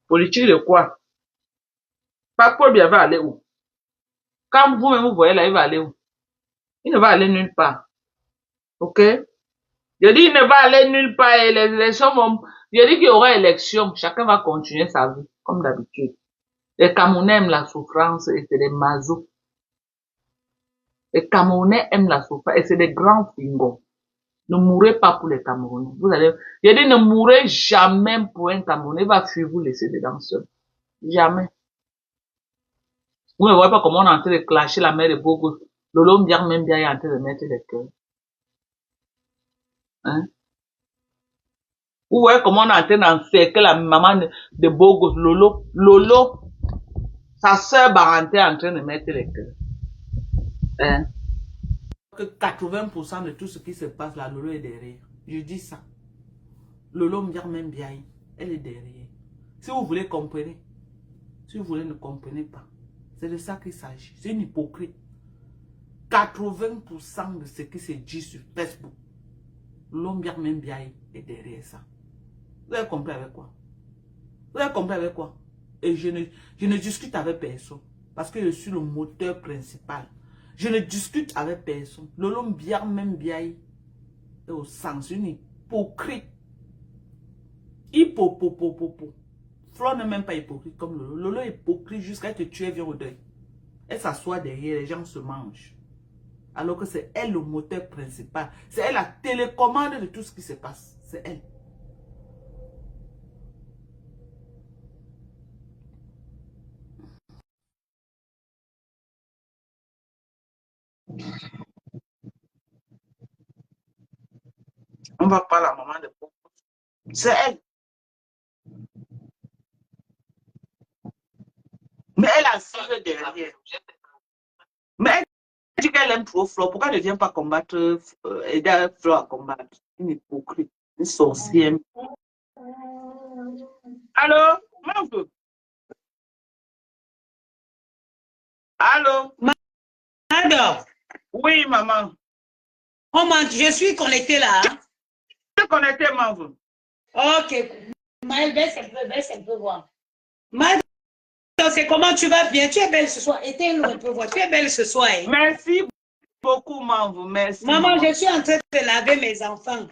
Politique de quoi? Pas Paul Biya va aller où? Quand vous-même vous voyez là, il va aller où? Il ne va aller nulle part. OK? Je dis, il ne va aller nulle part et les élections vont... Je dis qu'il y aura élection. Chacun va continuer sa vie, comme d'habitude. Les Camerounais aiment la souffrance et c'est des masos. Les Camerounais aiment la souffrance et c'est des grands fingons. Ne mourrez pas pour les Camerounais. Vous allez... Je dis, ne mourrez jamais pour un Camerounais. Il va fuir vous laisser dedans seul. Jamais. Vous ne voyez pas comment on est en train de clasher la mère de Bogo. Lolo Mbiar même bien est en train de mettre les cœurs. Hein? Vous voyez comment on est en train d'encercler la maman de Bogo. Lolo, sa sœur Baranté est en train de mettre les cœurs. Hein? Que 80% de tout ce qui se passe là, Lolo est derrière. Je dis ça. Lolo Mbiar même bien, elle est derrière. Si vous voulez comprendre, si vous voulez ne comprenez pas, c'est de ça qu'il s'agit. C'est une hypocrite. 80% de ce qui se dit sur Facebook, Lombiak Membiaï est derrière ça. Vous avez compris avec quoi? Vous avez compris avec quoi? Et je ne discute avec personne. Parce que je suis le moteur principal. Je ne discute avec personne. Le Lombiak Membiaï est au sens, une hypocrite. Hippopopopopo. Flo n'est même pas hypocrite comme Lolo. Lolo est hypocrite jusqu'à te tuer, vient au deuil. Elle s'assoit derrière, les gens se mangent. Alors que c'est elle le moteur principal. C'est elle la télécommande de tout ce qui se passe. C'est elle. On va pas la maman de Bogo. C'est elle. Mais elle a assise derrière. Mais elle dit qu'elle aime trop Flo. Pourquoi elle ne vient pas combattre, aider Flo à combattre? Une hypocrite, une sorcière. Allô? Maman? Allô? Alors, Oui, maman. je suis connectée là. Je suis connectée, maman. Ok. Maëlle, baisse un peu voir. Maëlle, c'est comment tu vas bien? Tu es belle ce soir. Éteins-nous un peu voir. Tu es belle ce soir. Hein? Merci beaucoup, maman. Merci. Maman, je suis en train de laver mes enfants.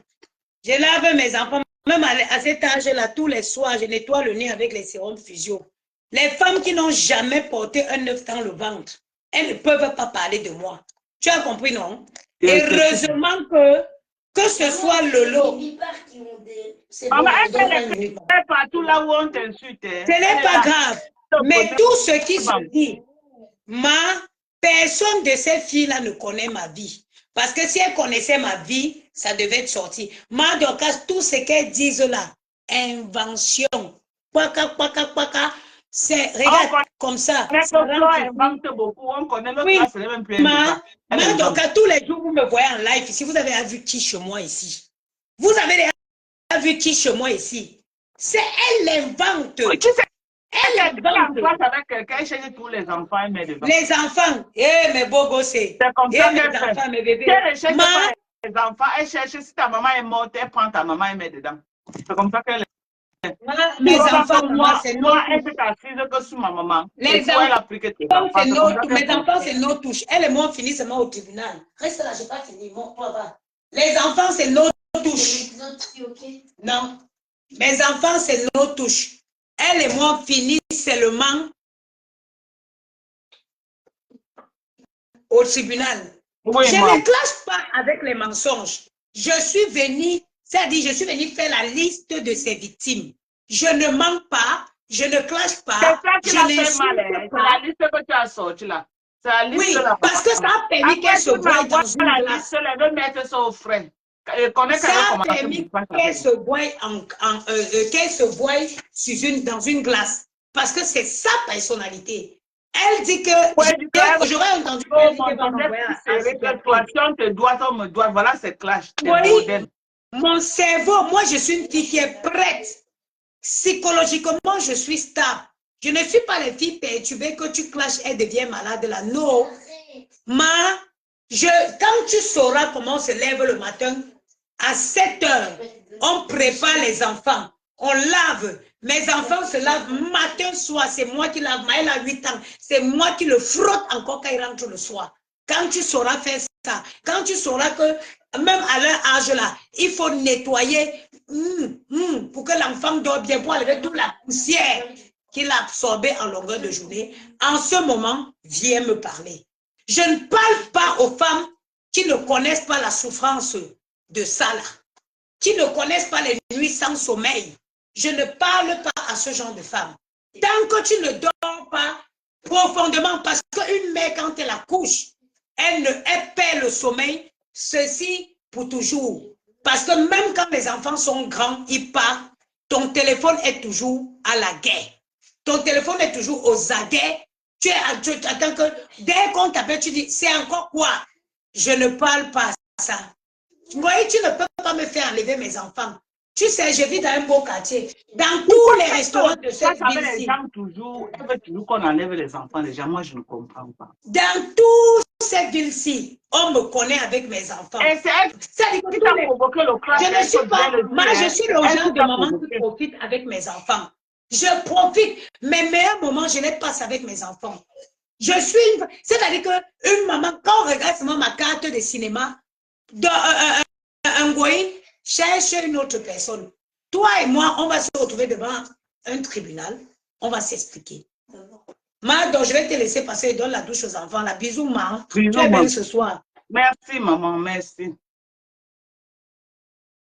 Je lave mes enfants. Même à cet âge-là, tous les soirs, je nettoie le nez avec les sérums physio. Les femmes qui n'ont jamais porté un œuf dans le ventre, elles ne peuvent pas parler de moi. Tu as compris, non? Heureusement que ce soit Lolo. Maman, elle est partout là où on t'insulte. Ce n'est pas grave. Mais tout ce qui se dit, personne de ces filles-là ne connaît ma vie. Parce que si elles connaissaient ma vie, ça devait être sorti. Donc, tout ce qu'elles disent là, invention. C'est, regarde, comme ça. On invente beaucoup, on connaît notre oui, classe, même plus donc, tous les jours, vous me voyez en live ici, vous avez vu qui chez moi ici? Vous avez vu qui chez moi ici? C'est elle l'invente. Oui, tu sais, elle invente avec quelqu'un chez tous les enfants. Les enfants, mes beaux gosses. C'est comme ça mes qu'elle enfants, fait. mes bébés. Elle cherche pas les enfants, elle cherche si ta maman est morte, elle prend ta maman et met dedans. C'est comme ça qu'elle est. Mes enfants, moi, c'est moi, elle s'est assise que sous ma maman. Les enfants, mes enfants, c'est nos touches. Elle et moi, on finit seulement au tribunal. Reste là, je n'ai pas fini. Les enfants, c'est nos touches. Non. Mes enfants, c'est nos touches. Elle et moi, on finit seulement au tribunal. Oui, je ne clash pas avec les mensonges. Je suis venue, c'est-à-dire, je suis venue faire la liste de ces victimes. Je ne mens pas, je ne clash pas. C'est ça qui l'a fait mal. C'est la liste que tu as sortie là. La liste oui, parce que ça a permis qu'elle se voie dans une glace. glace. Ça a permis qu'elle se voie dans une glace. Parce que c'est sa personnalité. Elle dit que j'aurais entendu voilà, c'est clash. Oui, mon cerveau, moi je suis une fille qui est prête. Psychologiquement, je suis stable. Je ne suis pas les filles perturbées que tu clashes, elle devient malade là. Non. Quand tu sauras comment on se lève le matin, à 7 heures, on prépare les enfants, on lave, Mes enfants se lavent matin, soir. C'est moi qui lave. Maël a 8 ans. C'est moi qui le frotte encore quand il rentre le soir. Quand tu sauras faire ça, quand tu sauras que même à leur âge là, il faut nettoyer pour que l'enfant dort bien, pour enlever toute la poussière qu'il a absorbée en longueur de journée, en ce moment, viens me parler. Je ne parle pas aux femmes qui ne connaissent pas la souffrance de ça là, qui ne connaissent pas les nuits sans sommeil. Je ne parle pas à ce genre de femmes. Tant que tu ne dors pas profondément, parce qu'une mère, quand elle accouche, elle perd le sommeil, ceci pour toujours. Parce que même quand les enfants sont grands, ils partent, ton téléphone est toujours à la guerre. Ton téléphone est toujours aux aguets. Tu attends que dès qu'on t'appelle, tu dis, c'est encore quoi? Je ne parle pas à ça. Vous voyez, tu ne peux pas me faire enlever mes enfants. Tu sais, je vis dans un beau quartier. Dans tous les restaurants de cette ville-ci. Elle veut toujours qu'on enlève les enfants. Les gens, moi, je ne comprends pas. Dans toute cette ville-ci, on me connaît avec mes enfants. Et c'est elle qui t'a provoqué le crash. Je ne suis pas, moi, je suis le genre de maman qui profite avec mes enfants. Je profite. Mes meilleurs moments, je les passe avec mes enfants. Je suis, c'est-à-dire qu'une maman, quand on regarde seulement ma carte de cinéma, un goïne cherche une autre personne. Toi et moi, on va se retrouver devant un tribunal. On va s'expliquer. Donc, je vais te laisser passer et donne la douche aux enfants. La bisou, maman. Tu es belle ce soir. Merci, maman. Merci.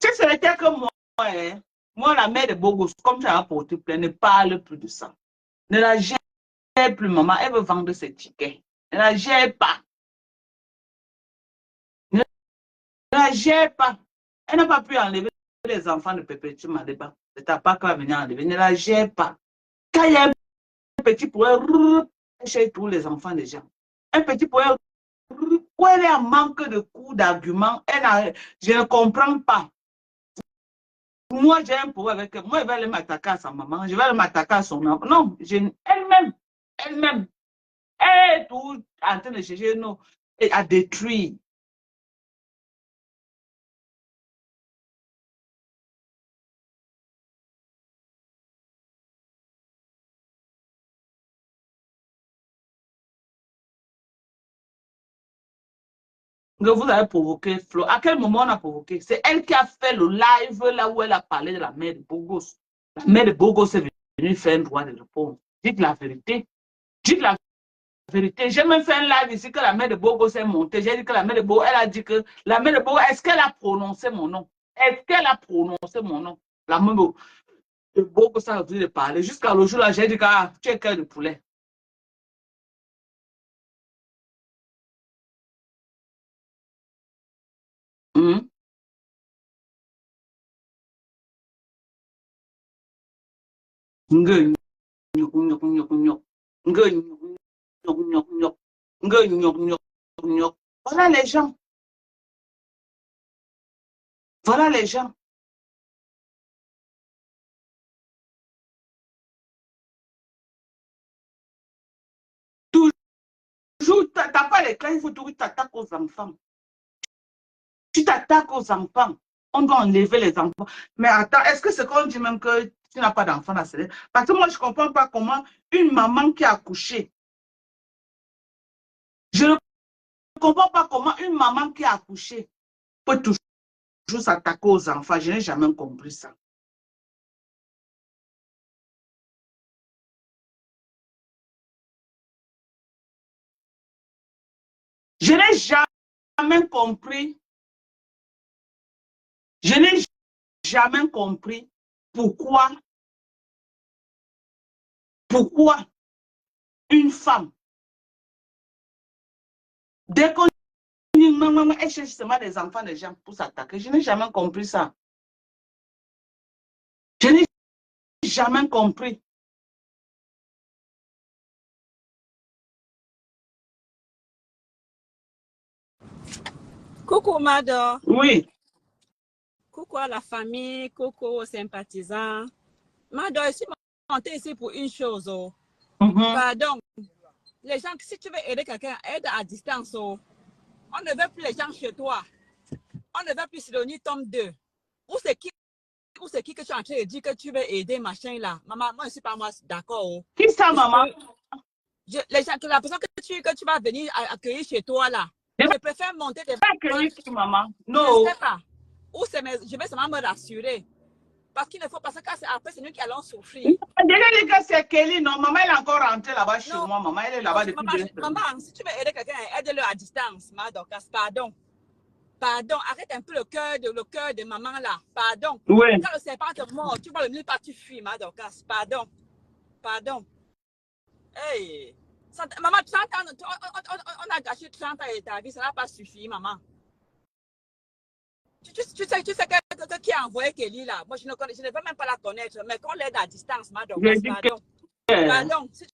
Tu sais, c'était que moi, hein, moi, la mère de Bogos, comme tu as apporté plein, ne parle plus de ça. Ne la gère plus, maman. Elle veut vendre ses tickets. Ne la gère pas. Ne la gère pas. Elle n'a pas pu enlever les enfants de Perpétue Madeba. C'est ta part qui va venir enlever. Ne la gère pas. Quand il y a un petit poème, elle cherche tous les enfants des gens. Un petit poème, où elle est en manque de coups, d'arguments. Je ne comprends pas. Moi, j'ai un problème avec elle. Moi, elle va aller m'attaquer à sa maman. Je vais aller m'attaquer à son enfant. Non, elle-même, elle est tout en train de chercher non, à détruire. Que vous avez provoqué Flo. À quel moment on a provoqué? C'est elle qui a fait le live là où elle a parlé de la mère de Bogos. La mère de Bogos est venue faire un droit de réponse. Dites la vérité. Dites la vérité. J'ai même fait un live ici que la mère de Bogos est montée. J'ai dit que la mère de Bogos, elle a dit que la mère de Bogos, est-ce qu'elle a prononcé mon nom? Est-ce qu'elle a prononcé mon nom? La mère de Bogos a refusé de parler. Jusqu'à le jour là, j'ai dit que tu es cœur de poulet. Mm. Voilà les gens. Voilà les gens. Toujours, tu n'attaques pas les clés, il faut toujours t'attaquer aux enfants. Tu t'attaques aux enfants. On doit enlever les enfants. Mais attends, est-ce que c'est qu'on dit même que tu n'as pas d'enfant à célébrer? Parce que moi, je ne comprends pas comment une maman qui a accouché, je ne comprends pas comment une maman qui a accouché peut toujours s'attaquer aux enfants. Je n'ai jamais compris ça. Je n'ai jamais compris. Je n'ai jamais compris pourquoi une femme, dès qu'on dit maman, elle cherche seulement des enfants des gens pour s'attaquer. Je n'ai jamais compris ça. Je n'ai jamais compris. Coucou Mado. Oui. Coucou à la famille, coucou aux sympathisants. Mado, je suis montée ici pour une chose. Oh. Pardon. Les gens, si tu veux aider quelqu'un, aide à distance. Oh. On ne veut plus les gens chez toi. On ne veut plus Sidonie tome 2. Où c'est qui ou c'est qui que tu es en train de dire que tu veux aider, machin là. Maman, moi, je ne suis pas moi d'accord. Oh. Qui ça, maman? Les gens, la personne que tu vas venir accueillir chez toi là, je préfère monter des accueillir qui, maman? Non. Non. Je ne sais pas. Ou je vais seulement me rassurer. Parce qu'il ne faut pas ça, après c'est nous qui allons souffrir. Déjà dit que c'est Kelly, non? Maman, elle est encore rentrée là-bas chez moi. Maman, elle est là-bas depuis maman, si tu veux aider quelqu'un, aide-le à distance, ma Dorcas, pardon. Pardon, arrête un peu le cœur de maman là. Pardon. Oui. Quand le serpent te mord, tu vois le milieu pas, tu fuis, ma Dorcas. Pardon. Pardon. Hey. Maman, 30 ans, on a gâché 30 ans de ta vie, ça n'a pas suffi, maman. Tu sais qui a envoyé Kelly là? Moi, je ne veux même pas la connaître, mais qu'on l'aide à distance, ma Dorcas. Pardon. Pardon. Si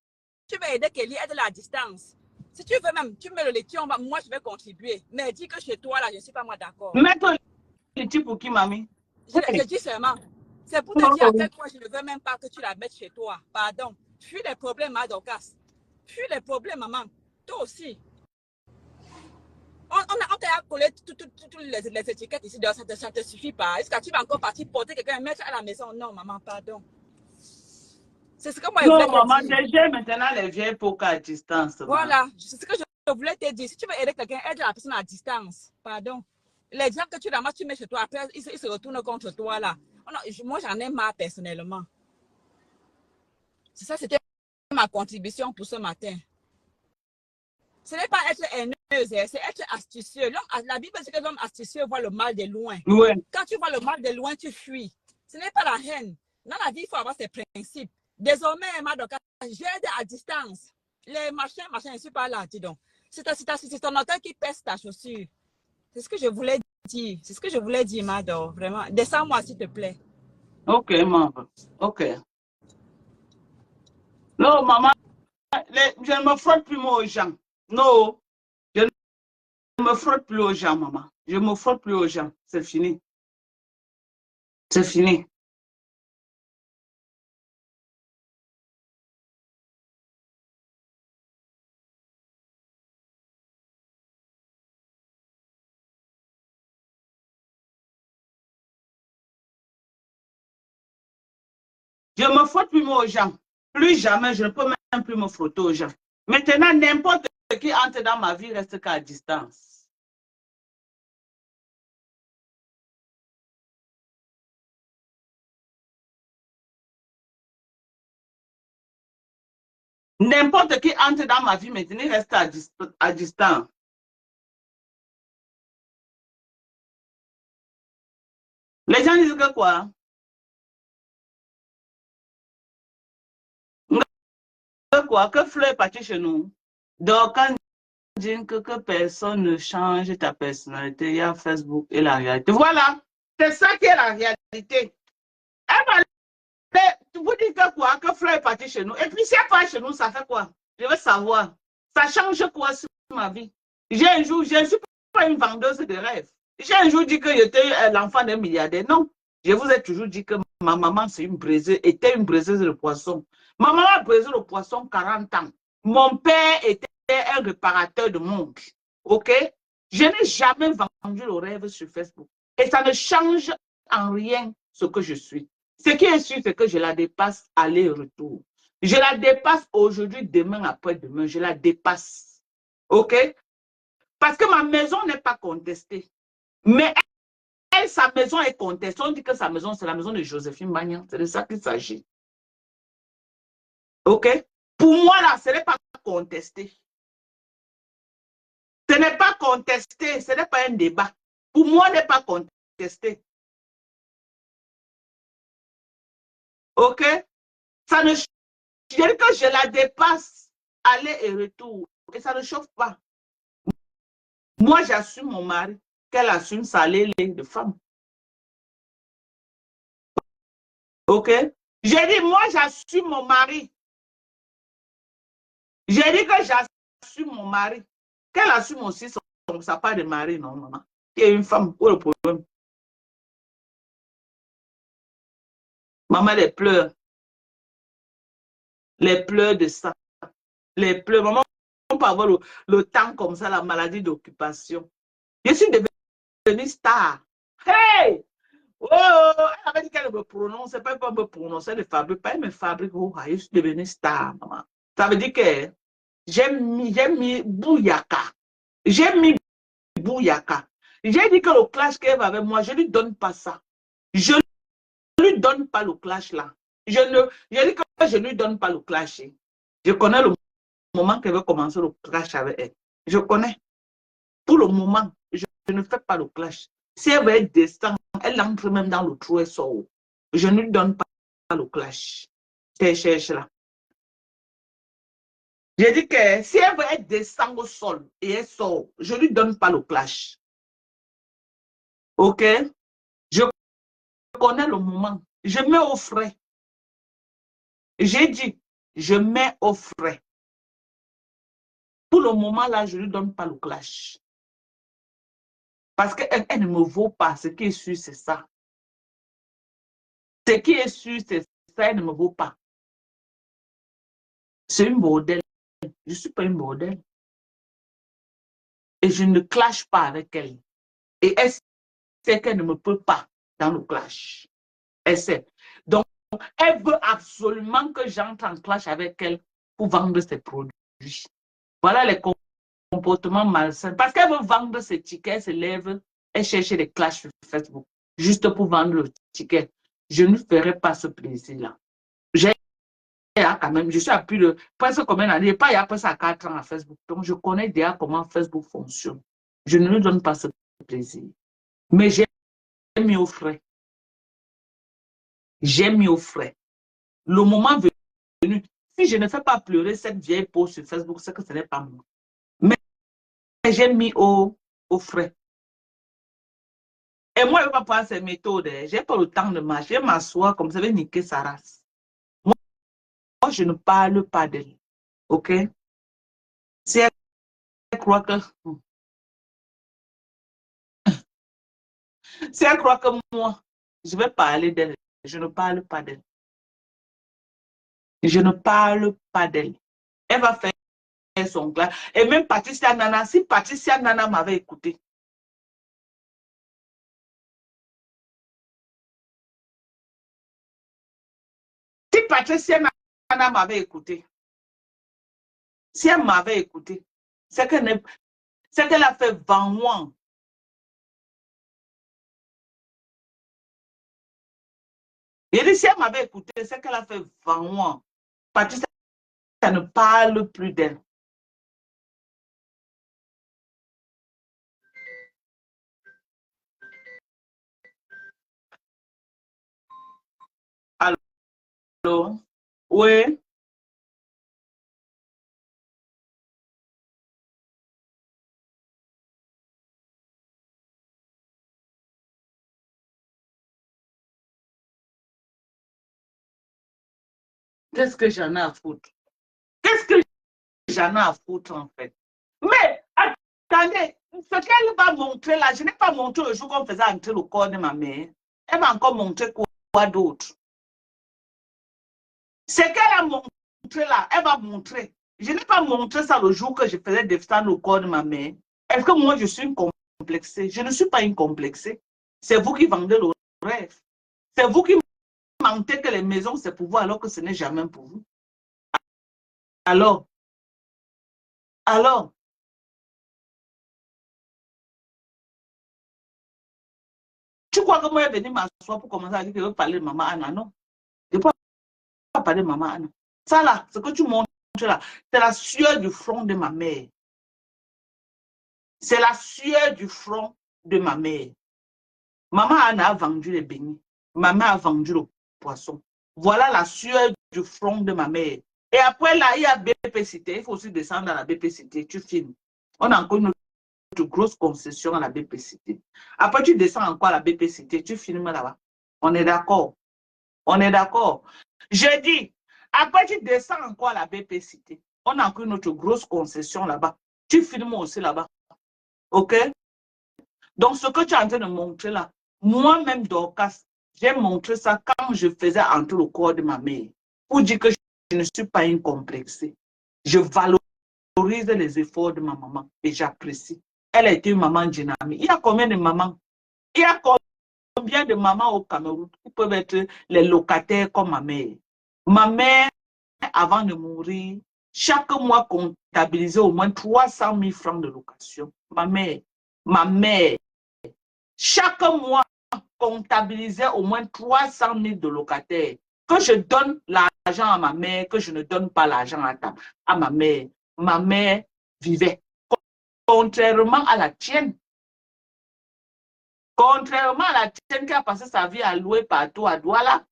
tu veux aider Kelly, aide-la à distance. Si tu veux même, tu mets le laitier, moi je vais contribuer. Mais dis que chez toi là, je ne suis pas moi d'accord. Mets-toi le laitier pour qui, mamie? Je dis seulement. C'est pour te dire à quel point je ne veux même pas que tu la mettes chez toi. Pardon. Fuis les problèmes, ma Dorcas. Fuis les problèmes, maman. Toi aussi. On t'a collé toutes les étiquettes ici, ça ne te suffit pas. Est-ce que tu vas encore partir porter quelqu'un et mettre à la maison? Non, maman, pardon. C'est ce que moi je voulais te dire. Non, maman, déjà maintenant les vieilles poker à distance. Voilà, c'est ce que je voulais te dire. Si tu veux aider quelqu'un, aide la personne à distance. Pardon. Les gens que tu ramasses, tu mets chez toi, après, ils se retournent contre toi là. Moi, j'en ai marre personnellement. C'est ça, c'était ma contribution pour ce matin. Ce n'est pas être haineuse, c'est être astucieux. La Bible dit que l'homme astucieux voit le mal de loin. Oui. Quand tu vois le mal de loin, tu fuis. Ce n'est pas la haine. Dans la vie, il faut avoir ses principes. Désormais, j'aide à distance. Les machins, je ne suis pas là, dis donc. C'est ton auteur qui pèse ta chaussure. C'est ce que je voulais dire. C'est ce que je voulais dire, Mado. Vraiment. Descends-moi, s'il te plaît. Ok, maman. Ok. Non, maman, je ne me frotte plus moi aux gens. Non, je ne me frotte plus aux gens, maman. Je ne me frotte plus aux gens. C'est fini. C'est fini. Je me frotte plus moi aux gens. Plus jamais, je ne peux même plus me frotter aux gens. Maintenant, n'importe qui entre dans ma vie reste qu'à distance. N'importe qui entre dans ma vie maintenant reste à distance. Les gens disent que quoi? Que Fleur est parti chez nous. Donc, quand on dit que personne ne change ta personnalité, il y a Facebook et la réalité. Voilà, c'est ça qui est la réalité. Vous dites que quoi? Que Fleur est parti chez nous. Et puis, si elle part chez nous, ça fait quoi? Je veux savoir. Ça change quoi sur ma vie? J'ai un jour, je ne suis pas une vendeuse de rêves. J'ai un jour dit que j'étais l'enfant d'un milliardaire. Non, je vous ai toujours dit que ma maman était une braiseuse de poisson. Ma maman a braisé le poisson 40 ans. Mon père était un réparateur de montres. OK? Je n'ai jamais vendu le rêve sur Facebook. Et ça ne change en rien ce que je suis. Ce qui est sûr, c'est que je la dépasse aller-retour. Je la dépasse aujourd'hui, demain, après-demain. Je la dépasse. OK? Parce que ma maison n'est pas contestée. Mais elle, sa maison est contestée. On dit que sa maison, c'est la maison de Joséphine Magnan. C'est de ça qu'il s'agit. OK? Pour moi, là, ce n'est pas contesté. Ce n'est pas contesté. Ce n'est pas un débat. Pour moi, ce n'est pas contesté. OK? Ça ne, je dis que je la dépasse aller et retour. Et ça ne chauffe pas. Moi, j'assume mon mari. Qu'elle assume sa lélé de femme. OK? J'ai dit, moi, j'assume mon mari. J'ai dit que j'assume mon mari. Qu'elle assume aussi sa part de mari, non, maman. Qui est une femme, pour le problème. Maman, elle pleure. Les pleurs de ça. Les pleurs. Maman, on peut avoir le temps comme ça, la maladie d'occupation. Je suis devenue star. Hey! Oh, elle avait dit qu'elle me prononce, pas me prononcer, elle ne fabrique pas, elle me fabrique. Oh, je suis devenue star, maman. Ça veut dire que j'ai mis Bouyaka. J'ai mis Bouyaka. J'ai dit que le clash qu'elle va avec moi, je ne lui donne pas ça. Je ne lui donne pas le clash là. Je dis que je ne lui donne pas le clash. Je connais le moment qu'elle veut commencer le clash avec elle. Je connais. Pour le moment, je ne fais pas le clash. Si elle veut descendre, elle entre même dans le trou et sort. Je ne lui donne pas le clash. Cherche là. J'ai dit que si elle veut descendre au sol et elle sort, je ne lui donne pas le clash. Ok? Je connais le moment. Je mets au frais. J'ai dit, je mets au frais. Pour le moment là, je ne lui donne pas le clash. Parce qu'elle ne me vaut pas. Ce qui est sûr, c'est ça. Ce qui est sûr, c'est ça, elle ne me vaut pas. C'est une modèle. Je ne suis pas une modèle. Et je ne clash pas avec elle. Et elle sait qu'elle ne me peut pas dans le clash. Elle sait. Donc, elle veut absolument que j'entre en clash avec elle pour vendre ses produits. Voilà les comportements malsains. Parce qu'elle veut vendre ses tickets, elle se lève, elle cherche des clashs sur Facebook, juste pour vendre le ticket. Je ne ferai pas ce plaisir-là. Quand même, je suis à plus de presque combien d'années, pas il y a presque à 4 ans à Facebook. Donc, je connais déjà comment Facebook fonctionne. Je ne lui donne pas ce plaisir. Mais j'ai mis au frais. J'ai mis au frais. Le moment venu, si je ne fais pas pleurer cette vieille peau sur Facebook, c'est que ce n'est pas moi. Mais j'ai mis au frais. Et moi, je ne vais pas prendre ces méthodes. Je n'ai pas le temps de marcher, m'asseoir comme ça, je vais niquer sa race. Moi, je ne parle pas d'elle. OK? Si elle croit que... Si elle croit que moi, je vais parler d'elle, je ne parle pas d'elle. Je ne parle pas d'elle. Elle va faire son clash. Et même Patricia Nana, si Patricia Nana m'avait écouté, si Patricia Nana m'avait écouté, si elle m'avait écouté, c'est qu'elle a fait vent. Et dit, si elle m'avait écouté, c'est qu'elle a fait vent. Patricia ne parle plus d'elle. Allô? Oui? Qu'est-ce que j'en ai à foutre? Qu'est-ce que j'en ai à foutre en fait? Mais attendez, ce qu'elle va montrer là, je n'ai pas montré le jour qu'on faisait entrer le corps de ma mère. Elle va encore montrer quoi d'autre? Ce qu'elle a montré là, elle va montrer. Je n'ai pas montré ça le jour que je faisais descendre le corps de ma mère. Est-ce que moi je suis une complexée? Je ne suis pas une complexée. C'est vous qui vendez le rêve. C'est vous qui mentez que les maisons c'est pour vous alors que ce n'est jamais pour vous. Alors, tu crois que moi je vais venir m'asseoir pour commencer à dire que je veux parler de maman Anna? Non. Je ne peux pas parler de maman Anna. Ça là, ce que tu montres là, c'est la sueur du front de ma mère. C'est la sueur du front de ma mère. Maman Anna a vendu les beignets. Maman a vendu le poisson. Voilà la sueur du front de ma mère. Et après là, il y a BP Cité. Il faut aussi descendre à la BP Cité. Tu filmes. On a encore une autre grosse concession à la BP Cité. Après, tu descends encore à la BP Cité. Tu filmes là-bas. On est d'accord. On est d'accord. Je dis, après, tu descends encore à la BP Cité. On a encore une autre grosse concession là-bas. Tu filmes aussi là-bas. OK? Donc, ce que tu es en train de montrer là, moi-même, Dorcas, j'ai montré ça quand je faisais entrer le corps de ma mère. Pour dire que je ne suis pas une complexée. Je valorise les efforts de ma maman et j'apprécie. Elle a été une maman dynamique. Il y a combien de mamans? Il y a combien de mamans au Cameroun qui peuvent être les locataires comme ma mère? Ma mère, avant de mourir, chaque mois comptabilisait au moins 300 000 francs de location. Ma mère, chaque mois comptabilisait au moins 300 000 de locataires. Que je donne l'argent à ma mère, que je ne donne pas l'argent à ma mère. Ma mère vivait. Contrairement à la tienne. Contrairement à la tienne qui a passé sa vie à louer partout à Douala.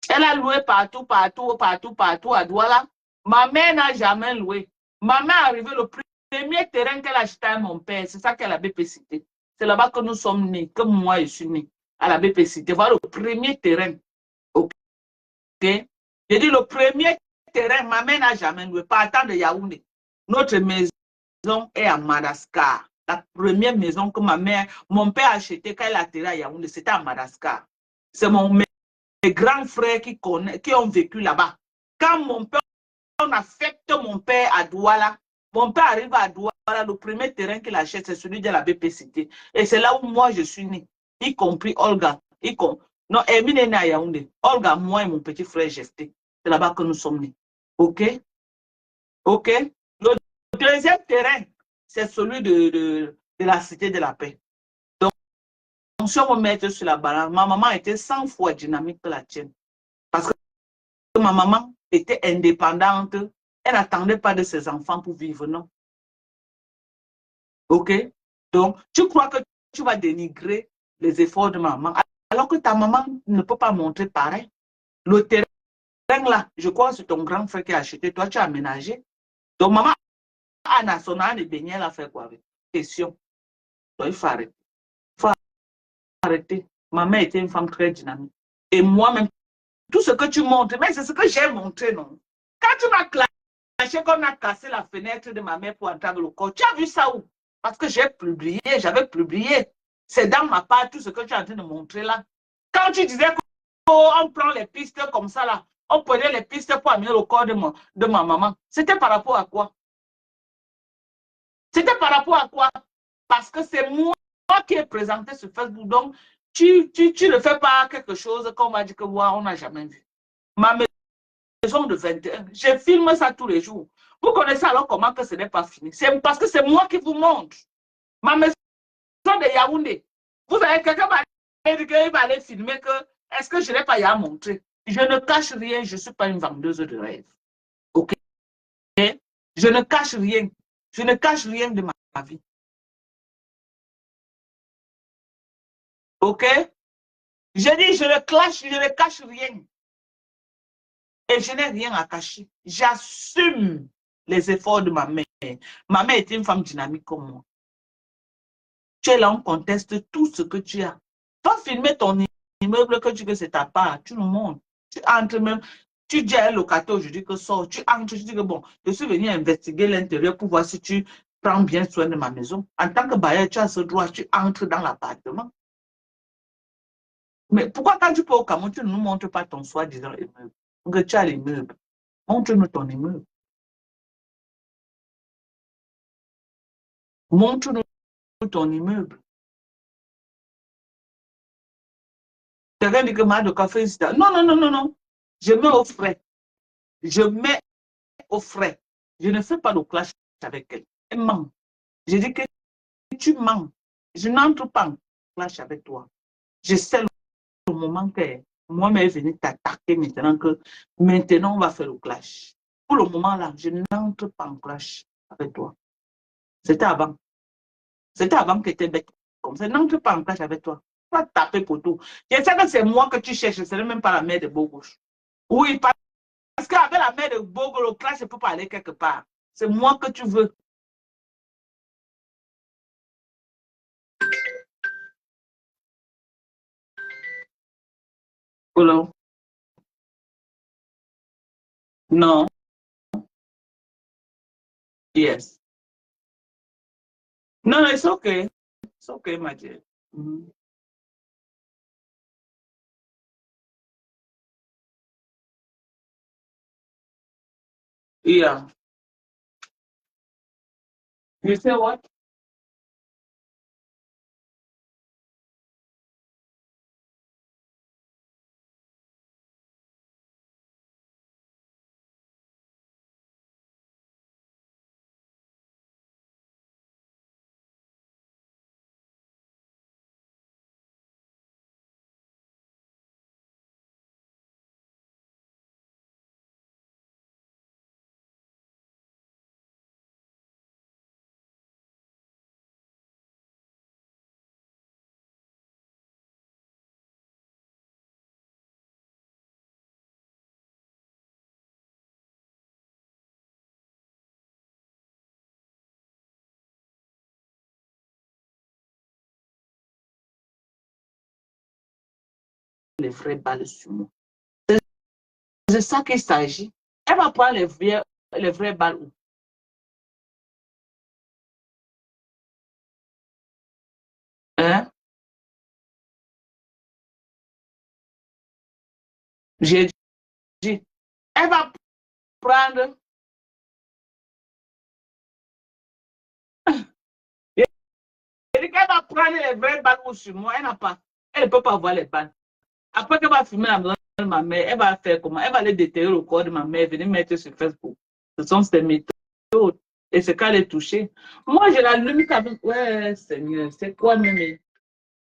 Elle a loué partout, partout, partout, partout à Douala. Ma mère n'a jamais loué. Ma mère est arrivée le premier terrain qu'elle a acheté à mon père. C'est ça qu'elle a BPCité. C'est là-bas que nous sommes nés, que moi je suis né, à la BPCité. Voilà le premier terrain. OK. J'ai dit le premier terrain, ma mère n'a jamais loué. Partant de Yaoundé. Notre maison est à Madagascar. La première maison que mon père a achetée quand il a atterri à Yaoundé, c'était à Madagascar. C'est mes grands frères qui ont vécu là-bas. Quand mon père, on affecte mon père à Douala, mon père arrive à Douala, le premier terrain qu'il achète, c'est celui de la BPCité. Et c'est là où moi je suis né, y compris Olga. Non, Emine est né à Yaoundé. Olga, moi et mon petit frère Gesté. C'est là-bas que nous sommes nés. OK? OK? Le deuxième terrain, c'est celui de la Cité de la Paix. Donc, si on me met sur la balance, ma maman était 100 fois dynamique que la tienne. Parce que ma maman était indépendante. Elle n'attendait pas de ses enfants pour vivre, non? OK? Donc, tu crois que tu vas dénigrer les efforts de maman, alors que ta maman ne peut pas montrer pareil. Le terrain là, je crois que c'est ton grand frère qui a acheté, toi tu as aménagé. Donc, maman, Anna, son âne et Beignet, elle a fait quoi avec? Question. Donc, il faut arrêter. Il faut arrêter. Ma mère était une femme très dynamique. Et moi-même, tout ce que tu montres, mais c'est ce que j'ai montré, non? Quand tu m'as clashé, qu'on a cassé la fenêtre de ma mère pour entrer dans le corps, tu as vu ça où? Parce que j'avais publié. C'est dans ma part tout ce que tu es en train de montrer là. Quand tu disais qu'on prend les pistes comme ça là, on prenait les pistes pour amener le corps de ma maman, c'était par rapport à quoi? C'était par rapport à quoi? Parce que c'est moi qui ai présenté sur Facebook. Donc, tu ne fais pas quelque chose qu'on va dire que wow, on n'a jamais vu. Ma maison de 21, je filme ça tous les jours. Vous connaissez alors comment que ce n'est pas fini? C'est parce que c'est moi qui vous montre. Ma maison de Yaoundé. Vous avez quelqu'un qui va aller filmer que est-ce que je n'ai pas y à montrer? Je ne cache rien, je ne suis pas une vendeuse de rêve. OK? Je ne cache rien. Je ne cache rien de ma vie. OK? Je dis, je ne cache rien. Et je n'ai rien à cacher. J'assume les efforts de ma mère. Ma mère était une femme dynamique comme moi. Tu es là, on conteste tout ce que tu as. Va filmer ton immeuble que tu veux, c'est ta part. Tu nous montres. Tu entres même. Tu dis à un locataire aujourd'hui que sort. Tu entres, tu dis que bon, je suis venu investiguer l'intérieur pour voir si tu prends bien soin de ma maison. En tant que bailleur, tu as ce droit, tu entres dans l'appartement. Mais pourquoi quand tu peux au Cameroun, tu ne nous montres pas ton soi-disant immeuble? Que tu as l'immeuble. Montre-nous ton immeuble. Montre-nous ton immeuble. Quelqu'un dit que Madoka fait ça. Non, non, non, non, non. Je mets au frais. Je mets au frais. Je ne fais pas de clash avec elle. Elle ment. Je dis que tu mens. Je n'entre pas en clash avec toi. Je sais le moment que moi-même est venu t'attaquer maintenant que maintenant on va faire le clash. Pour le moment là, je n'entre pas en clash avec toi. C'était avant. C'était avant que tu étais bête. Comme ça, n'entre pas en clash avec toi. Tu vas taper pour tout. Je sais que c'est moi que tu cherches, ce n'est même pas la mère de Bogouche. Oui, parce qu'avec la mère de Bogo, le clash, je peux pas aller quelque part. C'est moi que tu veux. Hello? No. Yes. No, it's okay. It's okay, my dear. Mm-hmm. Yeah. You say what? les vraies balles sur moi. C'est ça qu'il s'agit. Elle va prendre les vraies balles où? Hein? J'ai dit, elle va prendre. Elle dit qu'elle va prendre les vraies balles où sur moi. Elle n'a pas. Elle ne peut pas voir les balles. Après qu'elle va filmer la maison de ma mère, elle va faire comment? Elle va aller déterrer le corps de ma mère, venir mettre sur Facebook. Ce sont ses méthodes. Et c'est qu'elle est touchée. Moi, j'ai la limite avec. Ouais, Seigneur, c'est quoi même?